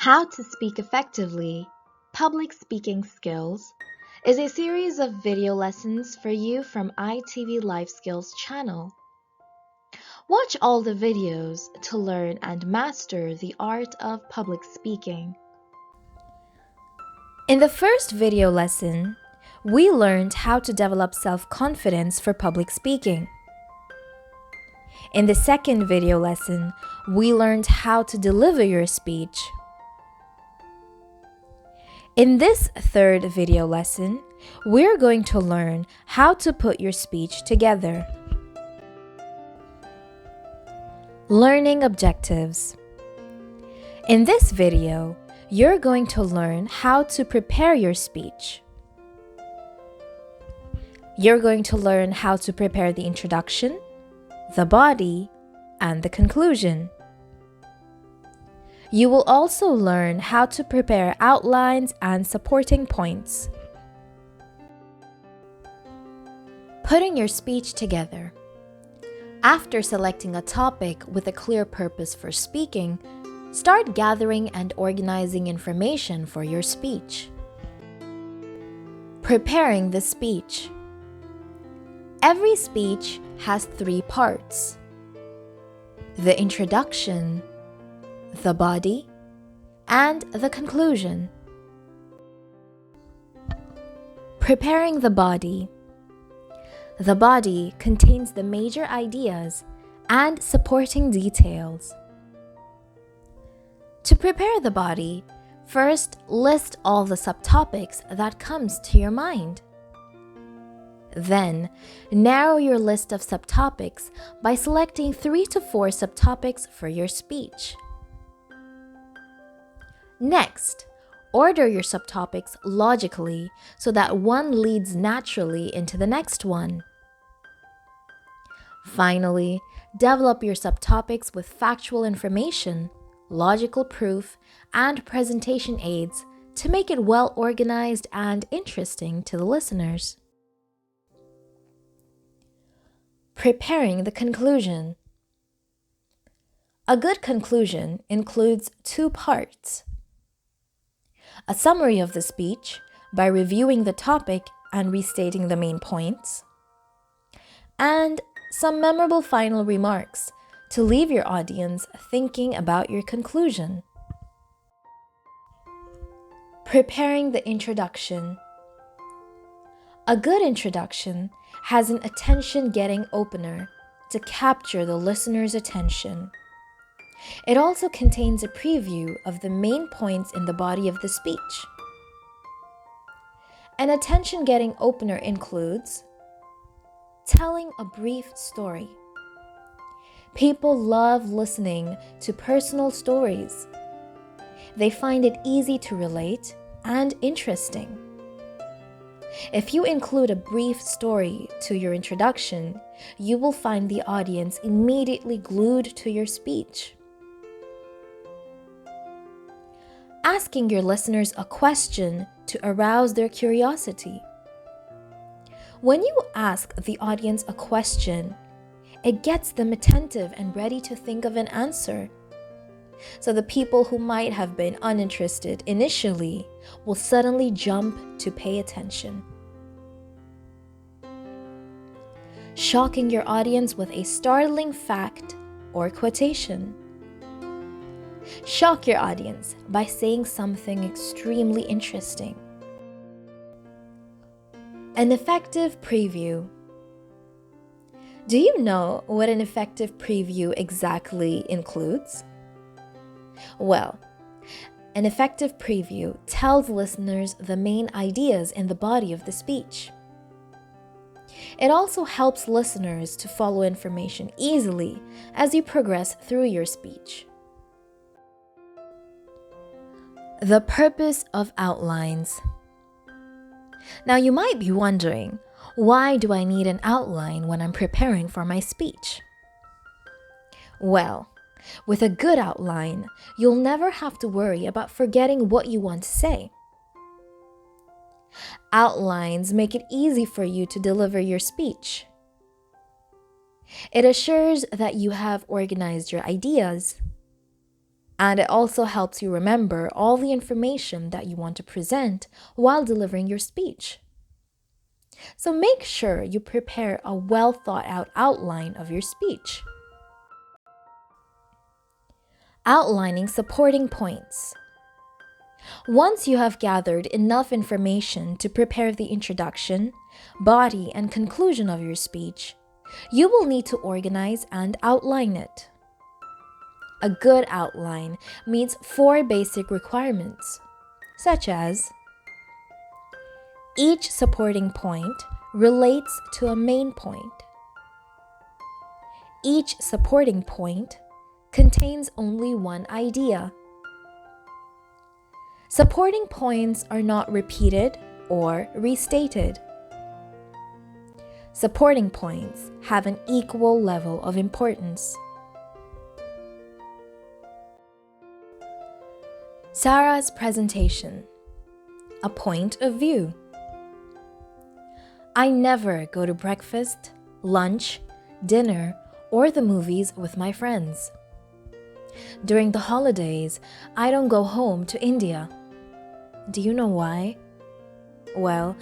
How to Speak Effectively, Public Speaking Skills is a series of video lessons for you from ITV Life Skills channel. Watch all the videos to learn and master the art of public speaking. In the first video lesson, we learned how to develop self-confidence for public speaking. In the second video lesson, we learned how to deliver your speech. In this third video lesson, we're going to learn how to put your speech together. Learning objectives. In this video, you're going to learn how to prepare your speech. You're going to learn how to prepare the introduction, the body, and the conclusion. You will also learn how to prepare outlines and supporting points. Putting your speech together. After selecting a topic with a clear purpose for speaking, start gathering and organizing information for your speech. Preparing the speech. Every speech has 3 parts: the introduction, the body, and the conclusion. Preparing the body. The body contains the major ideas and supporting details. To prepare the body, first list all the subtopics that comes to your mind. Then, narrow your list of subtopics by selecting 3 to 4 subtopics for your speech. Next, order your subtopics logically so that one leads naturally into the next one. Finally, develop your subtopics with factual information, logical proof, and presentation aids to make it well organized and interesting to the listeners. Preparing the conclusion. A good conclusion includes 2 parts: a summary of the speech by reviewing the topic and restating the main points, and some memorable final remarks to leave your audience thinking about your conclusion. Preparing the introduction. A good introduction has an attention-getting opener to capture the listener's attention. It also contains a preview of the main points in the body of the speech. An attention-getting opener includes telling a brief story. People love listening to personal stories. They find it easy to relate and interesting. If you include a brief story to your introduction, you will find the audience immediately glued to your speech. Asking your listeners a question to arouse their curiosity. When you ask the audience a question, it gets them attentive and ready to think of an answer. So the people who might have been uninterested initially will suddenly jump to pay attention. Shocking your audience with a startling fact or quotation. Shock your audience by saying something extremely interesting. An effective preview. Do you know what an effective preview exactly includes? Well, an effective preview tells listeners the main ideas in the body of the speech. It also helps listeners to follow information easily as you progress through your speech. The purpose of outlines. Now you might be wondering, why do I need an outline when I'm preparing for my speech? Well, with a good outline, you'll never have to worry about forgetting what you want to say. Outlines make it easy for you to deliver your speech. It assures that you have organized your ideas. And it also helps you remember all the information that you want to present while delivering your speech. So make sure you prepare a well thought out outline of your speech. Outlining supporting points. Once you have gathered enough information to prepare the introduction, body, and conclusion of your speech, you will need to organize and outline it. A good outline meets 4 basic requirements, such as each supporting point relates to a main point. Each supporting point contains only one idea. Supporting points are not repeated or restated. Supporting points have an equal level of importance. Sarah's presentation. A point of view. I never go to breakfast, lunch, dinner, or the movies with my friends. During the holidays, I don't go home to India. Do you know why? Well,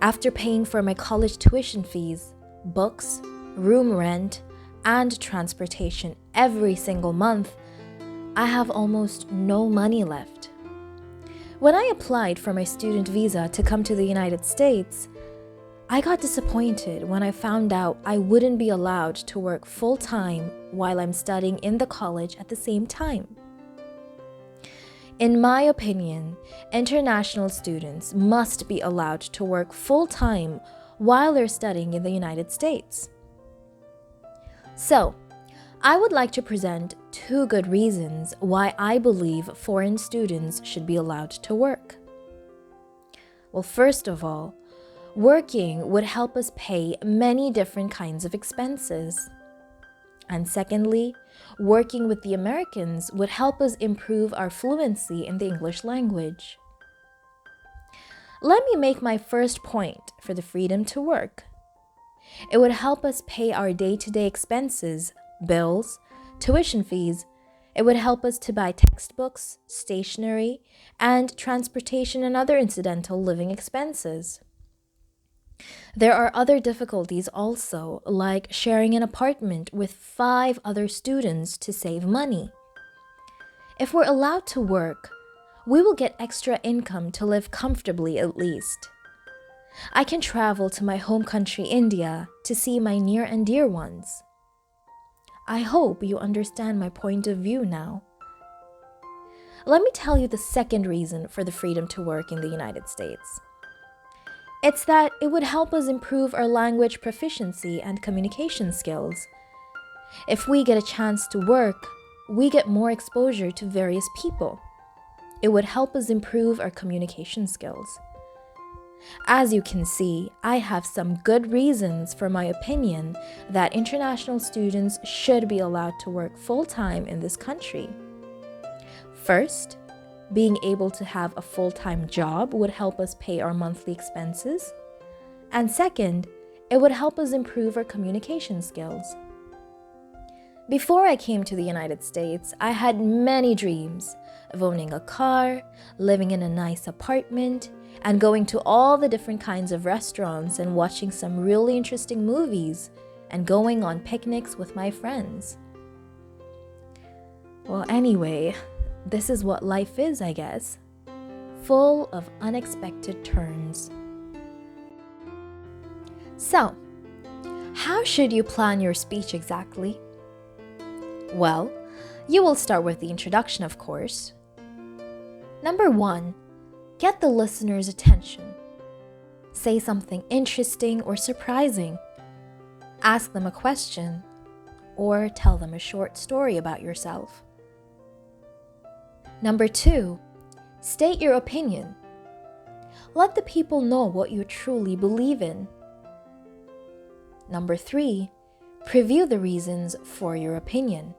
after paying for my college tuition fees, books, room rent, and transportation every single month, I have almost no money left. When I applied for my student visa to come to the United States, I got disappointed when I found out I wouldn't be allowed to work full-time while I'm studying in the college at the same time. In my opinion, international students must be allowed to work full-time while they're studying in the United States. So, I would like to present 2 good reasons why I believe foreign students should be allowed to work. Well, first of all, working would help us pay many different kinds of expenses. And secondly, working with the Americans would help us improve our fluency in the English language. Let me make my first point for the freedom to work. It would help us pay our day-to-day expenses, bills, tuition fees. It would help us to buy textbooks, stationery, and transportation and other incidental living expenses. There are other difficulties also, like sharing an apartment with 5 other students to save money. If we're allowed to work, we will get extra income to live comfortably at least. I can travel to my home country, India, to see my near and dear ones. I hope you understand my point of view now. Let me tell you the second reason for the freedom to work in the United States. It's that it would help us improve our language proficiency and communication skills. If we get a chance to work, we get more exposure to various people. It would help us improve our communication skills. As you can see, I have some good reasons for my opinion that international students should be allowed to work full-time in this country. First, being able to have a full-time job would help us pay our monthly expenses. And second, it would help us improve our communication skills. Before I came to the United States, I had many dreams of owning a car, living in a nice apartment, and going to all the different kinds of restaurants and watching some really interesting movies and going on picnics with my friends. Well, anyway, this is what life is, I guess. Full of unexpected turns. So, how should you plan your speech exactly? Well, you will start with the introduction, of course. Number 1, get the listener's attention. Say something interesting or surprising. Ask them a question, or tell them a short story about yourself. Number 2, state your opinion. Let the people know what you truly believe in. Number 3, preview the reasons for your opinion.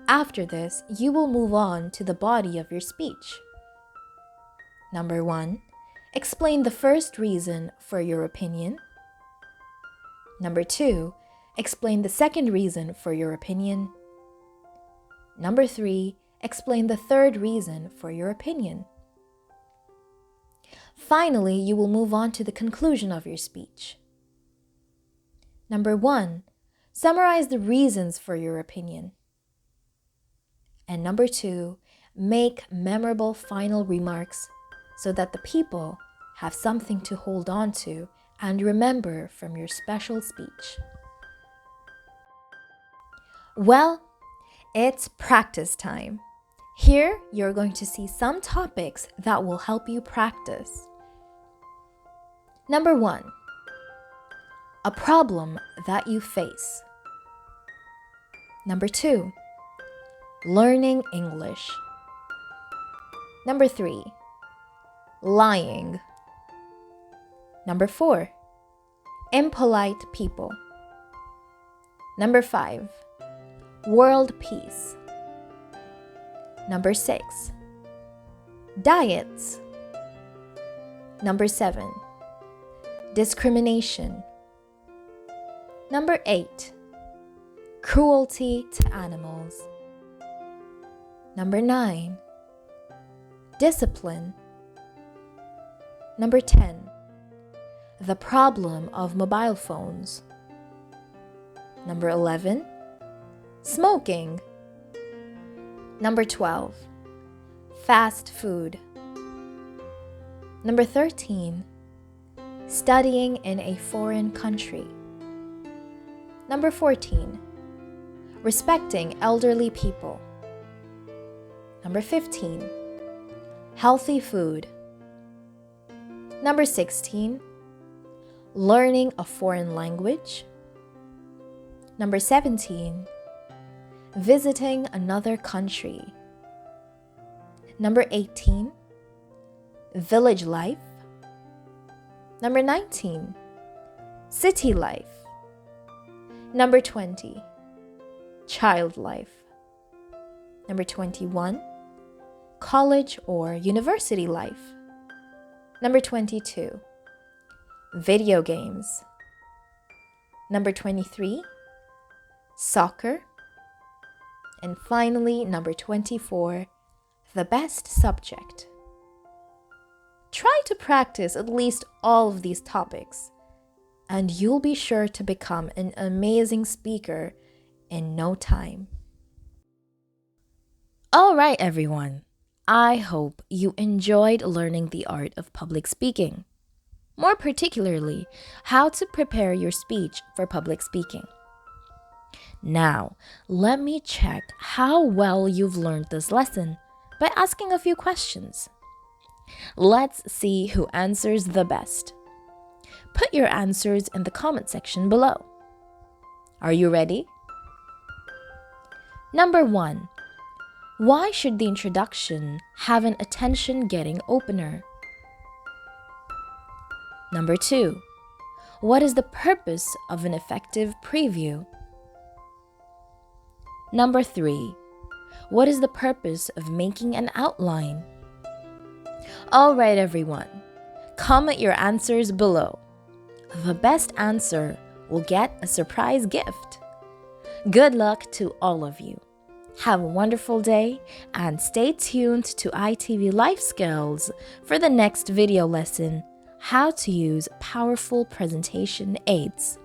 After this, you will move on to the body of your speech. Number 1, explain the first reason for your opinion. Number 2, explain the second reason for your opinion. Number 3, explain the third reason for your opinion. Finally, you will move on to the conclusion of your speech. Number 1, summarize the reasons for your opinion. And number 2, make memorable final remarks so that the people have something to hold on to and remember from your special speech. Well, it's practice time. Here, you're going to see some topics that will help you practice. Number 1, a problem that you face. Number 2, learning English. Number 3, lying. Number 4, impolite people. Number 5, world peace. Number 6, diets. Number 7, discrimination. Number 8, cruelty to animals. Number 9, discipline. Number 10, the problem of mobile phones. Number 11, smoking. Number 12, fast food. Number 13, studying in a foreign country. Number 14, respecting elderly people. Number 15, healthy food. Number 16, learning a foreign language. Number 17, visiting another country. Number 18, village life. Number 19, city life. Number 20, child life. Number 21, college or university life. Number 22, video games. Number 23, soccer. And finally, number 24, the best subject. Try to practice at least all of these topics, and you'll be sure to become an amazing speaker in no time. All right, everyone. I hope you enjoyed learning the art of public speaking. More particularly, how to prepare your speech for public speaking. Now, let me check how well you've learned this lesson by asking a few questions. Let's see who answers the best. Put your answers in the comment section below. Are you ready? Number 1. Why should the introduction have an attention-getting opener? Number 2. What is the purpose of an effective preview? Number 3. What is the purpose of making an outline? All right, everyone. Comment your answers below. The best answer will get a surprise gift. Good luck to all of you. Have a wonderful day and stay tuned to ITV Life Skills for the next video lesson, how to use powerful presentation aids.